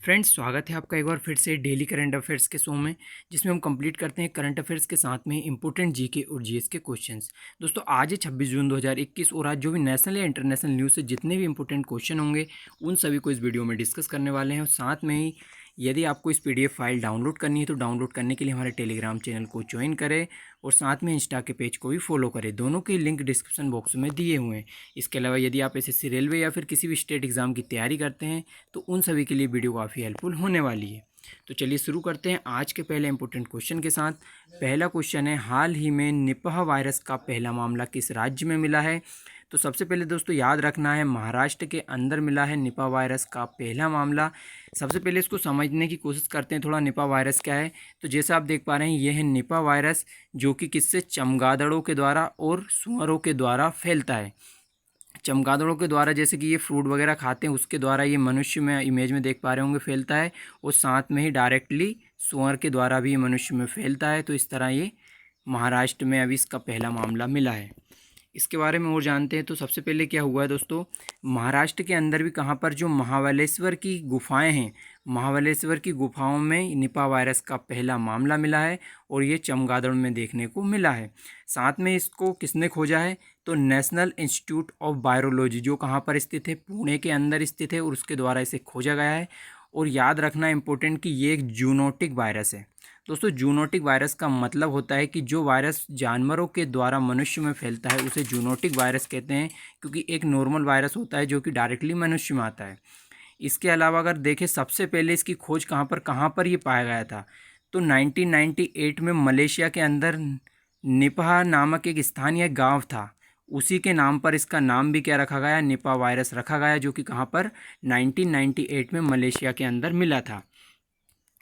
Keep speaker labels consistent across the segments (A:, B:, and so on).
A: Friends, स्वागत है आपका एक बार फिर से डेली करंट अफेयर्स के शो में, जिसमें हम कंप्लीट करते हैं करंट अफेयर्स के साथ में इंपॉर्टेंट जीके और जीएस के क्वेश्चंस। दोस्तों, आज है 26 जून 2021 और आज जो भी नेशनल या इंटरनेशनल न्यूज़ से जितने भी इंपॉर्टेंट क्वेश्चन होंगे उन सभी को इस वीडियो में डिस्कस करने वाले हैं। और साथ में ही यदि आपको इस पीडीएफ फाइल डाउनलोड करनी है तो डाउनलोड करने के लिए हमारे टेलीग्राम चैनल को ज्वाइन करें और साथ में इंस्टा के पेज को भी फॉलो करें। दोनों के लिंक डिस्क्रिप्शन बॉक्स में दिए हुए हैं। इसके अलावा यदि आप एसएससी रेलवे या फिर किसी भी स्टेट एग्ज़ाम की तैयारी करते हैं तो उन सभी के लिए वीडियो काफ़ी हेल्पफुल होने वाली है। तो चलिए शुरू करते हैं आज के पहले इंपॉर्टेंट क्वेश्चन के साथ। पहला क्वेश्चन है, हाल ही में निपह वायरस का पहला मामला किस राज्य में मिला है? तो सबसे पहले दोस्तों याद रखना है, महाराष्ट्र के अंदर मिला है निपा वायरस का पहला मामला। सबसे पहले इसको समझने की कोशिश करते हैं थोड़ा, निपा वायरस क्या है। तो जैसा आप देख पा रहे हैं, यह है निपा वायरस, जो कि किससे, चमगादड़ों के द्वारा और सुअरों के द्वारा फैलता है। चमगादड़ों के द्वारा, जैसे कि ये फ्रूट वगैरह खाते हैं, उसके द्वारा ये मनुष्य में इमेज में देख पा रहे होंगे फैलता है, और साथ में ही डायरेक्टली सुअर के द्वारा भी मनुष्य में फैलता है। तो इस तरह ये महाराष्ट्र में अभी इसका पहला मामला मिला है। इसके बारे में और जानते हैं। तो सबसे पहले क्या हुआ है दोस्तों, महाराष्ट्र के अंदर भी कहाँ पर, जो महाबलेश्वर की गुफाएं हैं, महाबलेश्वर की गुफाओं में निपा वायरस का पहला मामला मिला है और ये चमगादड़ में देखने को मिला है। साथ में इसको किसने खोजा है, तो नेशनल इंस्टीट्यूट ऑफ वायरोलॉजी, जो कहाँ पर स्थित है, पुणे के अंदर स्थित है, और उसके द्वारा इसे खोजा गया है। और याद रखना इम्पोर्टेंट कि ये एक जूनोटिक वायरस है। दोस्तों, जूनोटिक वायरस का मतलब होता है कि जो वायरस जानवरों के द्वारा मनुष्य में फैलता है उसे जूनोटिक वायरस कहते हैं, क्योंकि एक नॉर्मल वायरस होता है जो कि डायरेक्टली मनुष्य में आता है। इसके अलावा अगर देखें, सबसे पहले इसकी खोज कहाँ पर ये पाया गया था, तो 1998 में मलेशिया के अंदर निपह नामक एक स्थान या गाँव था, उसी के नाम पर इसका नाम भी क्या रखा गया, निपा वायरस रखा गया, जो कि कहाँ पर 1998 में मलेशिया के अंदर मिला था।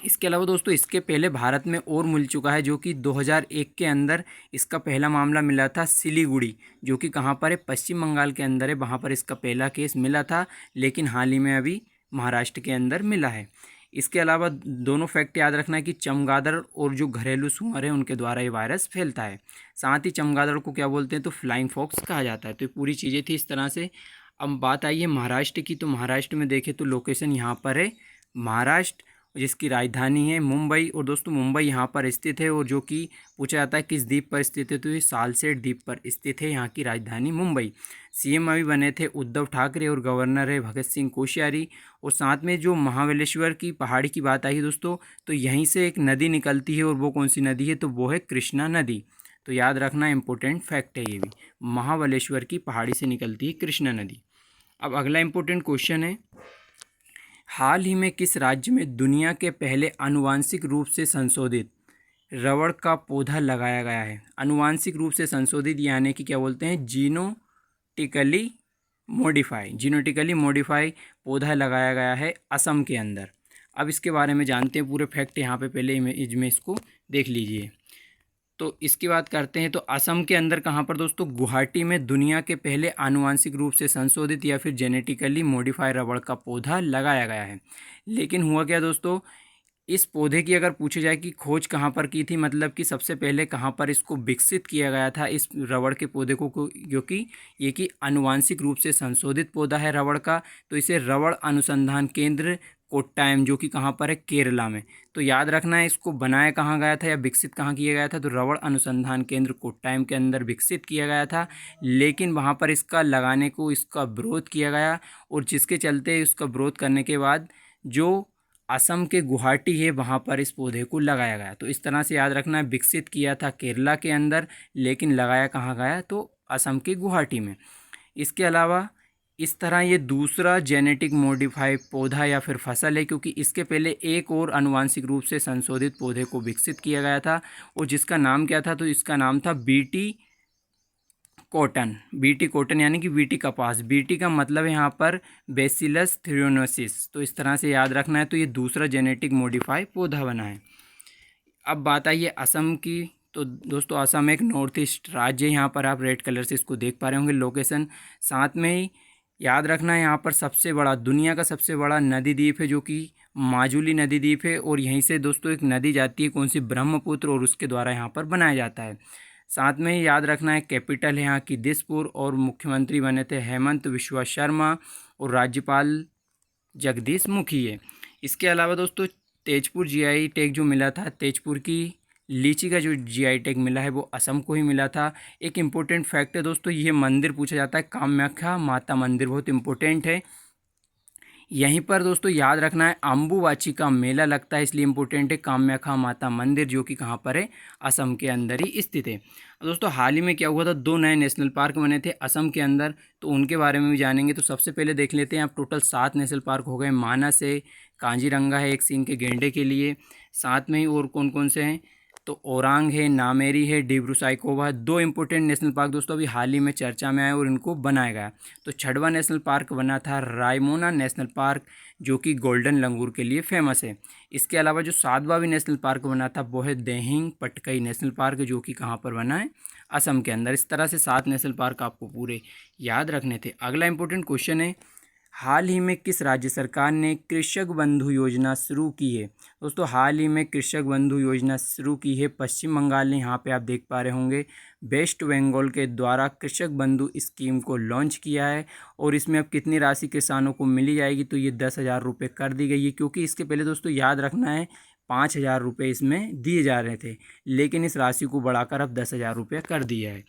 A: इसके अलावा दोस्तों, इसके पहले भारत में और मिल चुका है, जो कि 2001 के अंदर इसका पहला मामला मिला था सिलीगुड़ी, जो कि कहाँ पर है, पश्चिम बंगाल के अंदर है, वहाँ पर इसका पहला केस मिला था। लेकिन हाल ही में अभी महाराष्ट्र के अंदर मिला है। इसके अलावा दोनों फैक्ट याद रखना है कि चमगादड़ और जो घरेलू सूअर हैं उनके द्वारा ये वायरस फैलता है। साथ ही चमगादड़ को क्या बोलते हैं, तो फ्लाइंग फॉक्स कहा जाता है। तो ये पूरी चीज़ें थी इस तरह से। अब बात आई है महाराष्ट्र की। तो महाराष्ट्र में देखें तो लोकेशन यहाँ पर है महाराष्ट्र, जिसकी राजधानी है मुंबई। और दोस्तों, मुंबई यहाँ पर स्थित है, और जो कि पूछा जाता है किस द्वीप पर स्थित है, तो ये सालसेट द्वीप पर स्थित है, यहाँ की राजधानी मुंबई। सीएम अभी बने थे उद्धव ठाकरे और गवर्नर है भगत सिंह कोश्यारी। और साथ में जो महाबलेश्वर की पहाड़ी की बात आई दोस्तों, तो यहीं से एक नदी निकलती है, और वो कौन सी नदी है, तो वो है कृष्णा नदी। तो याद रखना इंपॉर्टेंट फैक्ट है ये भी, महाबलेश्वर की पहाड़ी से निकलती है कृष्णा नदी। अब अगला इंपॉर्टेंट क्वेश्चन है, हाल ही में किस राज्य में दुनिया के पहले आनुवांशिक रूप से संशोधित रबड़ का पौधा लगाया गया है? आनुवांशिक रूप से संशोधित यानी कि क्या बोलते हैं, जीनोटिकली मॉडिफाई पौधा लगाया गया है असम के अंदर। अब इसके बारे में जानते हैं, पूरे फैक्ट यहाँ पे पहले इमेज में इसको देख लीजिए। तो इसकी बात करते हैं, तो असम के अंदर कहाँ पर दोस्तों, गुवाहाटी में दुनिया के पहले आनुवांशिक रूप से संशोधित या फिर जेनेटिकली मॉडिफाइड रबड़ का पौधा लगाया गया है। लेकिन हुआ क्या दोस्तों, इस पौधे की अगर पूछी जाए कि खोज कहाँ पर की थी, मतलब कि सबसे पहले कहाँ पर इसको विकसित किया गया था, इस रबड़ के पौधे को, क्योंकि ये कि आनुवांशिक रूप से संशोधित पौधा है रबड़ का, तो इसे रबड़ अनुसंधान केंद्र कोट्टायम, जो कि कहाँ पर है, केरला में। तो याद रखना है, इसको बनाया कहाँ गया था या विकसित कहाँ किया गया था, तो रबड़ अनुसंधान केंद्र कोट्टायम के अंदर विकसित किया गया था। लेकिन वहाँ पर इसका लगाने को, इसका विरोध किया गया, और जिसके चलते इसका विरोध करने के बाद जो असम के गुवाहाटी है वहाँ पर इस पौधे को लगाया गया। तो इस तरह से याद रखना है, विकसित किया था केरला के अंदर, लेकिन लगाया कहाँ गया, तो असम के गुवाहाटी में। इसके अलावा इस तरह ये दूसरा जेनेटिक मॉडिफाई पौधा या फिर फसल है, क्योंकि इसके पहले एक और आनुवांशिक रूप से संशोधित पौधे को विकसित किया गया था, और जिसका नाम क्या था, तो इसका नाम था बीटी कॉटन यानी कि बीटी कपास। बीटी का मतलब है यहाँ पर बेसिलस थ्रियोनोसिस। तो इस तरह से याद रखना है। तो ये दूसरा जेनेटिक मॉडिफाई पौधा बना है। अब बात आई है असम की। तो दोस्तों, असम एक नॉर्थ ईस्ट राज्य है, यहाँ पर आप रेड कलर से इसको देख पा रहे होंगे लोकेशन। साथ में ही याद रखना है, यहाँ पर सबसे बड़ा, दुनिया का सबसे बड़ा नदी द्वीप है, जो कि माजुली नदी द्वीप है। और यहीं से दोस्तों एक नदी जाती है, कौन सी, ब्रह्मपुत्र, और उसके द्वारा यहाँ पर बनाया जाता है। साथ में ही याद रखना है, कैपिटल है यहाँ की दिसपुर, और मुख्यमंत्री बने थे हेमंत विश्वा शर्मा, और राज्यपाल जगदीश मुखी है। इसके अलावा दोस्तों तेजपुर जीआई टैग जो मिला था, तेजपुर की लीची का जो जीआई टैग मिला है वो असम को ही मिला था। एक इम्पोर्टेंट फैक्ट है दोस्तों, ये मंदिर पूछा जाता है कामाख्या माता मंदिर, बहुत इंपॉर्टेंट है। यहीं पर दोस्तों याद रखना है अम्बुबाची का मेला लगता है, इसलिए इम्पोर्टेंट है कामाख्या माता मंदिर, जो कि कहाँ पर है, असम के अंदर ही स्थित है। दोस्तों हाल ही में क्या हुआ था, 2 नए नेशनल पार्क बने थे असम के अंदर, तो उनके बारे में भी जानेंगे। तो सबसे पहले देख लेते हैं, अब टोटल 7 नेशनल पार्क हो गए। मानस है, काजीरंगा है एक सींग के गेंडे के लिए, साथ में ही और कौन कौन से हैं, तो ओरांग है, नामेरी है, डिब्रू साइखोवा है। 2 इंपॉर्टेंट नेशनल पार्क दोस्तों अभी हाल ही में चर्चा में आए और इनको बनाया गया। तो 6वां नेशनल पार्क बना था रायमोना नेशनल पार्क, जो कि गोल्डन लंगूर के लिए फेमस है। इसके अलावा जो 7वां भी नेशनल पार्क बना था वो है देहिंग पटकई नेशनल पार्क, जो कि कहाँ पर बना है, असम के अंदर। इस तरह से 7 नेशनल पार्क आपको पूरे याद रखने थे। अगला इंपॉर्टेंट क्वेश्चन है, हाल ही में किस राज्य सरकार ने कृषक बंधु योजना शुरू की है। दोस्तों हाल ही में कृषक बंधु योजना शुरू की है पश्चिम बंगाल ने। यहाँ पे आप देख पा रहे होंगे वेस्ट बंगाल के द्वारा कृषक बंधु स्कीम को लॉन्च किया है। और इसमें अब कितनी राशि किसानों को मिली जाएगी, तो ये 10,000 रुपये कर दी गई है, क्योंकि इसके पहले दोस्तों याद रखना है 5,000 रुपये इसमें दिए जा रहे थे, लेकिन इस राशि को बढ़ाकर अब 10,000 रुपये कर दिया है।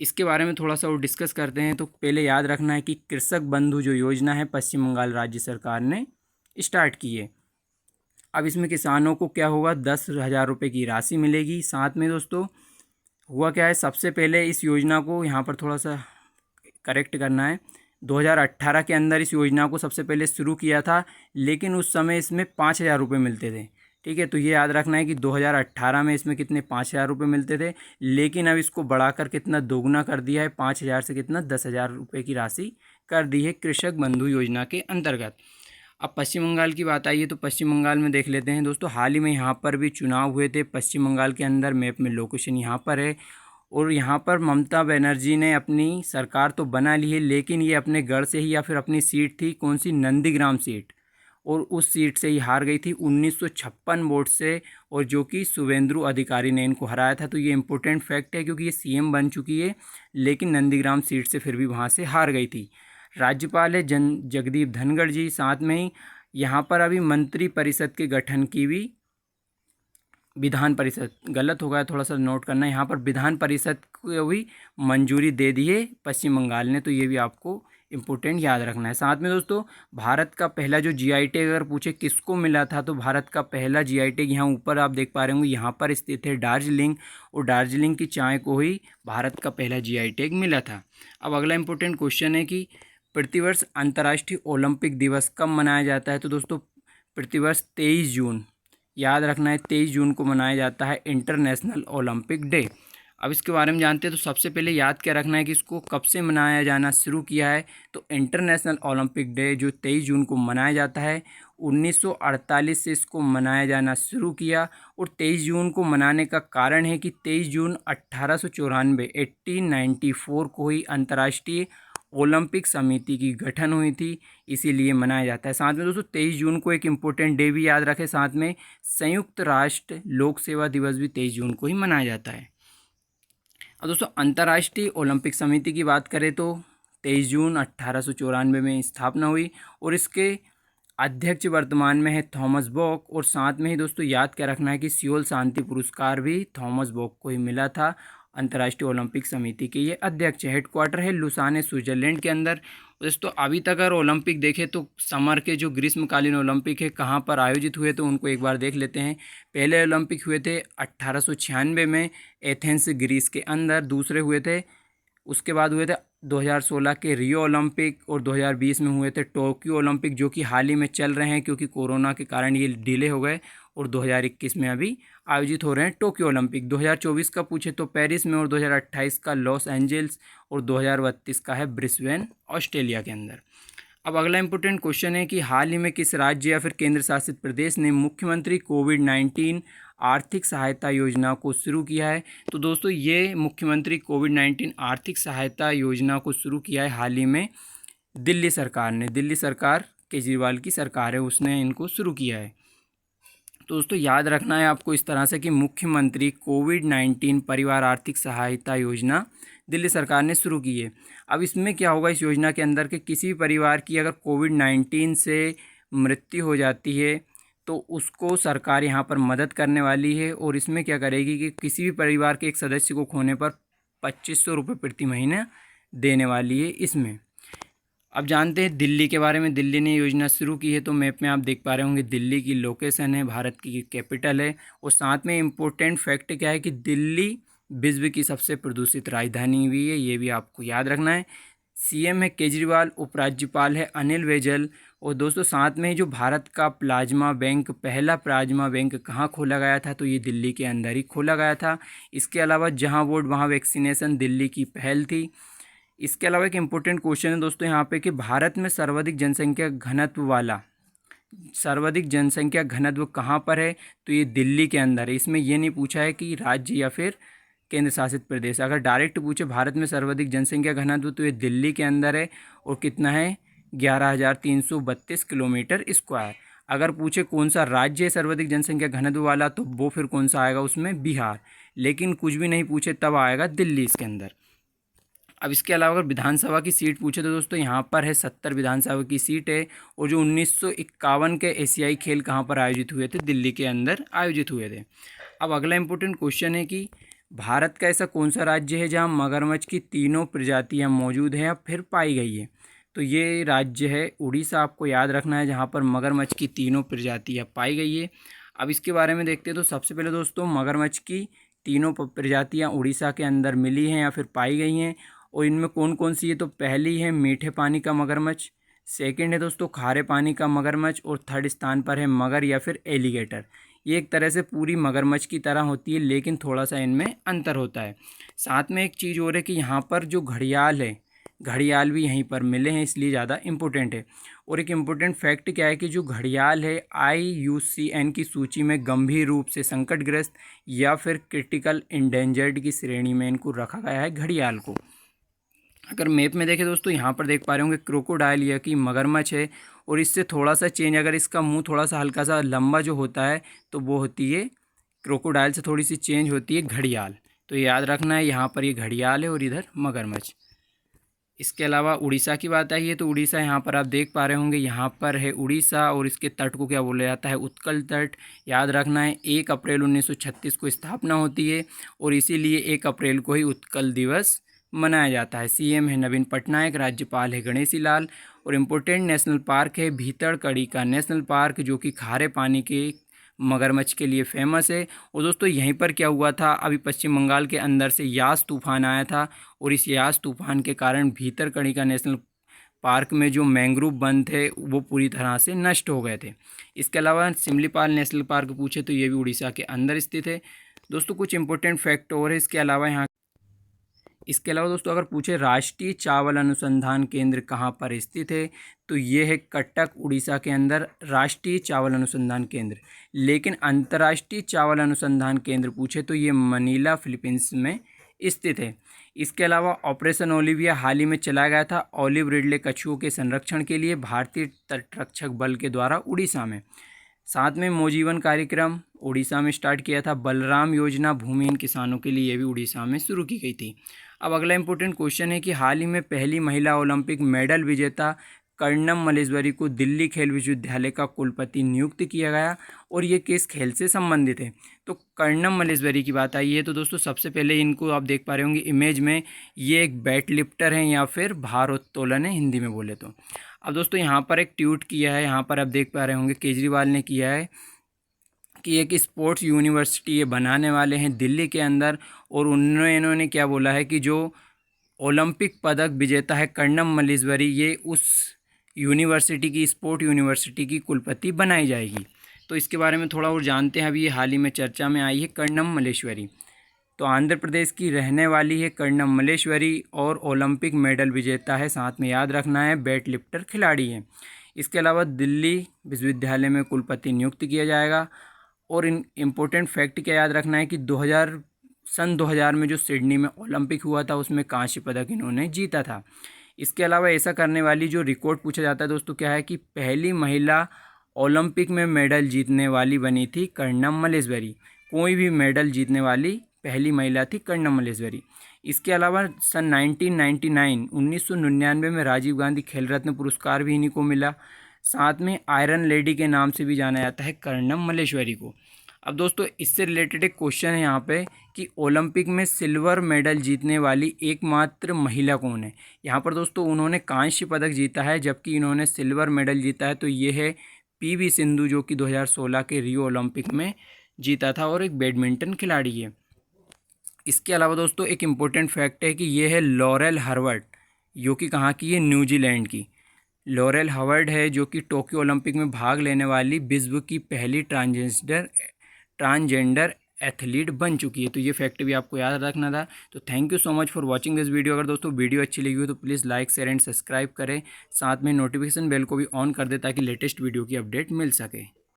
A: इसके बारे में थोड़ा सा और डिस्कस करते हैं। तो पहले याद रखना है कि कृषक बंधु जो योजना है पश्चिम बंगाल राज्य सरकार ने स्टार्ट की है। अब इसमें किसानों को क्या होगा, 10,000 रुपये की राशि मिलेगी। साथ में दोस्तों हुआ क्या है, सबसे पहले इस योजना को यहाँ पर थोड़ा सा करेक्ट करना है, 2018 के अंदर इस योजना को सबसे पहले शुरू किया था, लेकिन उस समय इसमें 5,000 रुपये मिलते थे। ठीक है, तो ये याद रखना है कि 2018 में इसमें कितने 5,000 रुपये मिलते थे, लेकिन अब इसको बढ़ाकर कितना दोगुना कर दिया है, 5,000 से कितना 10,000 रुपये की राशि कर दी है कृषक बंधु योजना के अंतर्गत। अब पश्चिम बंगाल की बात आई है, तो पश्चिम बंगाल में देख लेते हैं दोस्तों। हाल ही में यहाँ पर भी चुनाव हुए थे पश्चिम बंगाल के अंदर, मैप में लोकेशन यहाँ पर है। और यहाँ पर ममता बनर्जी ने अपनी सरकार तो बना ली है, लेकिन ये अपने गढ़ से ही, या फिर अपनी सीट थी कौन सी, नंदीग्राम सीट, और उस सीट से ही हार गई थी 1956 वोट से, और जो कि शुभेंदु अधिकारी ने इनको हराया था। तो ये इंपॉर्टेंट फैक्ट है, क्योंकि ये सीएम बन चुकी है, लेकिन नंदीग्राम सीट से फिर भी वहाँ से हार गई थी। राज्यपाल है जगदीप धनखड़ जी। साथ में ही यहाँ पर अभी मंत्री परिषद के गठन की भी, विधान परिषद गलत हो गया, थोड़ा सा नोट करना है, यहाँ पर विधान परिषद को भी मंजूरी दे दी है पश्चिम बंगाल ने, तो ये भी आपको इम्पोर्टेंट याद रखना है। साथ में दोस्तों भारत का पहला जो जीआई टैग अगर पूछे किसको मिला था, तो भारत का पहला जीआई टैग यहाँ ऊपर आप देख पा रहे होंगे, यहाँ पर स्थित है दार्जिलिंग, और दार्जिलिंग की चाय को ही भारत का पहला जीआई टैग मिला था। अब अगला इंपॉर्टेंट क्वेश्चन है कि प्रतिवर्ष अंतर्राष्ट्रीय ओलंपिक दिवस कब मनाया जाता है। तो दोस्तों प्रतिवर्ष 23 जून, याद रखना है 23 जून को मनाया जाता है इंटरनेशनल ओलंपिक डे। अब इसके बारे में जानते हैं। तो सबसे पहले याद क्या रखना है कि इसको कब से मनाया जाना शुरू किया है। तो इंटरनेशनल ओलंपिक डे जो 23 जून को मनाया जाता है, 1948 से इसको मनाया जाना शुरू किया। और 23 जून को मनाने का कारण है कि 23 जून 1894 को ही अंतर्राष्ट्रीय ओलंपिक समिति की गठन हुई थी, इसीलिए मनाया जाता है। साथ में दोस्तों 23 जून को एक इम्पोर्टेंट डे भी याद रखें, साथ में संयुक्त राष्ट्र लोक सेवा दिवस भी 23 जून को ही मनाया जाता है। अब दोस्तों अंतर्राष्ट्रीय ओलंपिक समिति की बात करें तो 23 जून 1894 में स्थापना हुई, और इसके अध्यक्ष वर्तमान में है थॉमस बॉक। और साथ में ही दोस्तों याद क्या रखना है कि सियोल शांति पुरस्कार भी थॉमस बॉक को ही मिला था। अंतर्राष्ट्रीय ओलंपिक समिति के ये अध्यक्ष है। हेडक्वार्टर है लुसाने स्विट्जरलैंड के अंदर। दोस्तों अभी तक अगर ओलंपिक देखें तो समर के जो ग्रीष्मकालीन ओलंपिक है कहाँ पर आयोजित हुए, तो उनको एक बार देख लेते हैं। पहले ओलंपिक हुए थे 1896 में एथेंस ग्रीस के अंदर, दूसरे हुए थे, उसके बाद हुए थे 2016 के रियो ओलंपिक, और 2020 में हुए थे टोक्यो ओलंपिक, जो कि हाल ही में चल रहे हैं क्योंकि कोरोना के कारण ये डिले हो गए। और 2021 में अभी आयोजित हो रहे हैं टोक्यो ओलंपिक। 2024 का पूछे तो पेरिस में, और 2028 का लॉस एंजल्स, और 2032 का है ब्रिस्बेन ऑस्ट्रेलिया के अंदर। अब अगला इंपॉर्टेंट क्वेश्चन है कि हाल ही में किस राज्य या फिर केंद्र शासित प्रदेश ने मुख्यमंत्री कोविड-19 आर्थिक सहायता योजना को शुरू किया है। तो दोस्तों ये मुख्यमंत्री कोविड-19 आर्थिक सहायता योजना को शुरू किया है हाल ही में दिल्ली सरकार ने। दिल्ली सरकार केजरीवाल की सरकार है, उसने इनको शुरू किया है। तो दोस्तों याद रखना है आपको इस तरह से कि मुख्यमंत्री कोविड-19 परिवार आर्थिक सहायता योजना दिल्ली सरकार ने शुरू की है। अब इसमें क्या होगा, इस योजना के अंदर के किसी भी परिवार की अगर कोविड-19 से मृत्यु हो जाती है तो उसको सरकार यहाँ पर मदद करने वाली है। और इसमें क्या करेगी कि किसी भी परिवार के एक सदस्य को खोने पर 2500 रुपये प्रति महीना देने वाली है इसमें। अब जानते हैं दिल्ली के बारे में। दिल्ली ने योजना शुरू की है, तो मैप में आप देख पा रहे होंगे दिल्ली की लोकेशन है, भारत की कैपिटल है। और साथ में इम्पोर्टेंट फैक्ट क्या है कि दिल्ली विश्व की सबसे प्रदूषित राजधानी भी है, ये भी आपको याद रखना है। सीएम है केजरीवाल, उपराज्यपाल है अनिल बैजल। और दोस्तों साथ में ही जो भारत का प्लाज्मा बैंक, पहला प्लाज्मा बैंक कहाँ खोला गया था, तो ये दिल्ली के अंदर ही खोला गया था। इसके अलावा जहाँ वोट वहाँ वैक्सीनेशन दिल्ली की पहल थी। इसके अलावा एक इम्पोर्टेंट क्वेश्चन है दोस्तों यहाँ पे कि भारत में सर्वाधिक जनसंख्या घनत्व कहाँ पर है, तो ये दिल्ली के अंदर है। इसमें ये नहीं पूछा है कि राज्य या फिर केंद्र शासित प्रदेश। अगर डायरेक्ट पूछे भारत में सर्वाधिक जनसंख्या घनत्व, तो ये दिल्ली के अंदर है। और कितना है, 11,332 किलोमीटर स्क्वायर। अगर पूछे कौन सा राज्य है सर्वाधिक जनसंख्या घनत्व वाला, तो वो फिर कौन सा आएगा उसमें, बिहार। लेकिन कुछ भी नहीं पूछे तब आएगा दिल्ली इसके अंदर। अब इसके अलावा अगर विधानसभा की सीट पूछे तो दोस्तों यहाँ पर है 70 विधानसभा की सीट है। और जो 1951 के एशियाई खेल कहाँ पर आयोजित हुए थे, दिल्ली के अंदर आयोजित हुए थे। अब अगला इम्पोर्टेंट क्वेश्चन है कि भारत का ऐसा कौन सा राज्य है जहाँ मगरमच्छ की तीनों प्रजातियाँ मौजूद हैं या फिर पाई गई है, तो ये राज्य है उड़ीसा। आपको याद रखना है, जहाँ पर मगरमच्छ की तीनों प्रजातियाँ पाई गई है। अब इसके बारे में देखते हैं। तो सबसे पहले दोस्तों मगरमच्छ की तीनों प्रजातियाँ उड़ीसा के अंदर मिली हैं या फिर पाई गई हैं। और इनमें कौन कौन सी है, तो पहली है मीठे पानी का मगरमच्छ, सेकंड है दोस्तों खारे पानी का मगरमच्छ, और थर्ड स्थान पर है मगर या फिर एलिगेटर। ये एक तरह से पूरी मगरमच्छ की तरह होती है, लेकिन थोड़ा सा इनमें अंतर होता है। साथ में एक चीज़ और है कि यहाँ पर जो घड़ियाल है, घड़ियाल भी यहीं पर मिले हैं, इसलिए ज़्यादा इम्पोर्टेंट है। और एक इम्पोर्टेंट फैक्ट क्या है कि जो घड़ियाल है IUCN की सूची में गंभीर रूप से संकटग्रस्त या फिर क्रिटिकल इंडेंजर्ड की श्रेणी में इनको रखा गया है घड़ियाल को। अगर मैप में देखें दोस्तों, यहाँ पर देख पा रहे होंगे क्रोकोडाइल या कि मगरमच्छ है। और इससे थोड़ा सा चेंज, अगर इसका मुंह थोड़ा सा हल्का सा लंबा जो होता है, तो वो होती है क्रोकोडाइल से थोड़ी सी चेंज होती है घड़ियाल। तो याद रखना है, यहाँ पर ये घड़ियाल है और इधर मगरमच्छ। इसके अलावा उड़ीसा की बात आई है, तो उड़ीसा यहाँ पर आप देख पा रहे होंगे, यहाँ पर है उड़ीसा। और इसके तट को क्या बोला जाता है, उत्कल तट। याद रखना है 1 अप्रैल 1936 को स्थापना होती है, और इसीलिए 1 अप्रैल को ही उत्कल दिवस मनाया जाता है। सीएम है नवीन पटनायक, राज्यपाल है गणेशी लाल। और इम्पोर्टेंट नेशनल पार्क है भीतरकड़ी का नेशनल पार्क, जो कि खारे पानी के मगरमच्छ के लिए फेमस है। और दोस्तों यहीं पर क्या हुआ था, अभी पश्चिम बंगाल के अंदर से यास तूफान आया था, और इस यास तूफान के कारण भीतरकड़ी का नेशनल पार्क में जो मैंग्रोव वन थे वो पूरी तरह से नष्ट हो गए थे। इसके अलावा सिमलीपाल नेशनल पार्क पूछे तो ये भी उड़ीसा के अंदर स्थित है। दोस्तों कुछ इंपॉर्टेंट फैक्ट और है इसके अलावा दोस्तों अगर पूछे राष्ट्रीय चावल अनुसंधान केंद्र कहाँ पर स्थित है, तो ये है कटक उड़ीसा के अंदर राष्ट्रीय चावल अनुसंधान केंद्र। लेकिन अंतर्राष्ट्रीय चावल अनुसंधान केंद्र पूछे तो ये मनीला फिलीपींस में स्थित है। इसके अलावा ऑपरेशन ओलिविया हाल ही में चलाया गया था ऑलिव रिडले कछुओं के संरक्षण के लिए भारतीय तटरक्षक बल के द्वारा उड़ीसा में। साथ में मोजीवन कार्यक्रम उड़ीसा में स्टार्ट किया था। बलराम योजना भूमिहीन किसानों के लिए, ये भी उड़ीसा में शुरू की गई थी। अब अगला इंपॉर्टेंट क्वेश्चन है कि हाल ही में पहली महिला ओलंपिक मेडल विजेता कर्णम मल्लेश्वरी को दिल्ली खेल विश्वविद्यालय का कुलपति नियुक्त किया गया, और ये किस खेल से संबंधित है। तो कर्णम मल्लेश्वरी की बात आई है, तो दोस्तों सबसे पहले इनको आप देख पा रहे होंगे इमेज में, ये एक वेट लिफ्टर हैं या फिर भारोत्तोलन है हिंदी में बोले तो। अब दोस्तों यहाँ पर एक ट्वीट किया है, यहाँ पर आप देख पा रहे होंगे केजरीवाल ने किया है कि एक स्पोर्ट्स यूनिवर्सिटी ये बनाने वाले हैं दिल्ली के अंदर। और इन्होंने क्या बोला है कि जो ओलंपिक पदक विजेता है कर्णम मल्लेश्वरी, ये उस यूनिवर्सिटी की स्पोर्ट यूनिवर्सिटी की कुलपति बनाई जाएगी। तो इसके बारे में थोड़ा और जानते हैं। अभी ये हाल ही में चर्चा में आई है कर्णम मल्लेश्वरी। तो आंध्र प्रदेश की रहने वाली है कर्णम मल्लेश्वरी, और ओलंपिक मेडल विजेता है। साथ में याद रखना है वेट लिफ्टर खिलाड़ी है। इसके अलावा दिल्ली विश्वविद्यालय में कुलपति नियुक्त किया जाएगा। और इन इम्पोर्टेंट फैक्ट क्या याद रखना है कि सन 2000 में जो सिडनी में ओलंपिक हुआ था उसमें कांस्य पदक इन्होंने जीता था। इसके अलावा ऐसा करने वाली जो रिकॉर्ड पूछा जाता है दोस्तों क्या है कि पहली महिला ओलंपिक में मेडल जीतने वाली बनी थी कर्णम मल्लेश्वरी। कोई भी मेडल जीतने वाली पहली महिला थी कर्णम मल्लेश्वरी। इसके अलावा सन 1999 में राजीव गांधी खेल रत्न पुरस्कार भी इन्हीं को मिला। साथ में आयरन लेडी के नाम से भी जाना जाता है कर्णम मल्लेश्वरी को। अब दोस्तों इससे रिलेटेड एक क्वेश्चन है यहाँ पे कि ओलंपिक में सिल्वर मेडल जीतने वाली एकमात्र महिला कौन है। यहाँ पर दोस्तों उन्होंने कांस्य पदक जीता है, जबकि इन्होंने सिल्वर मेडल जीता है, तो ये है पीवी सिंधु, जो कि 2016 के रियो ओलंपिक में जीता था और एक बैडमिंटन खिलाड़ी है। इसके अलावा दोस्तों एक इम्पोर्टेंट फैक्ट है कि ये है लॉरेल हार्वर्ड, जो कि कहाँ की है, न्यूजीलैंड की। लॉरेल हार्वर्ड है जो कि टोक्यो ओलंपिक में भाग लेने वाली विश्व की पहली ट्रांसजेंडर एथलीट बन चुकी है। तो ये फैक्ट भी आपको याद रखना था। तो thank you so much for watching this video. अगर दोस्तों वीडियो अच्छी लगी हो तो please like share and subscribe करें, साथ में नोटिफिकेशन बेल को भी ऑन कर दें ताकि लेटेस्ट वीडियो की अपडेट मिल सके।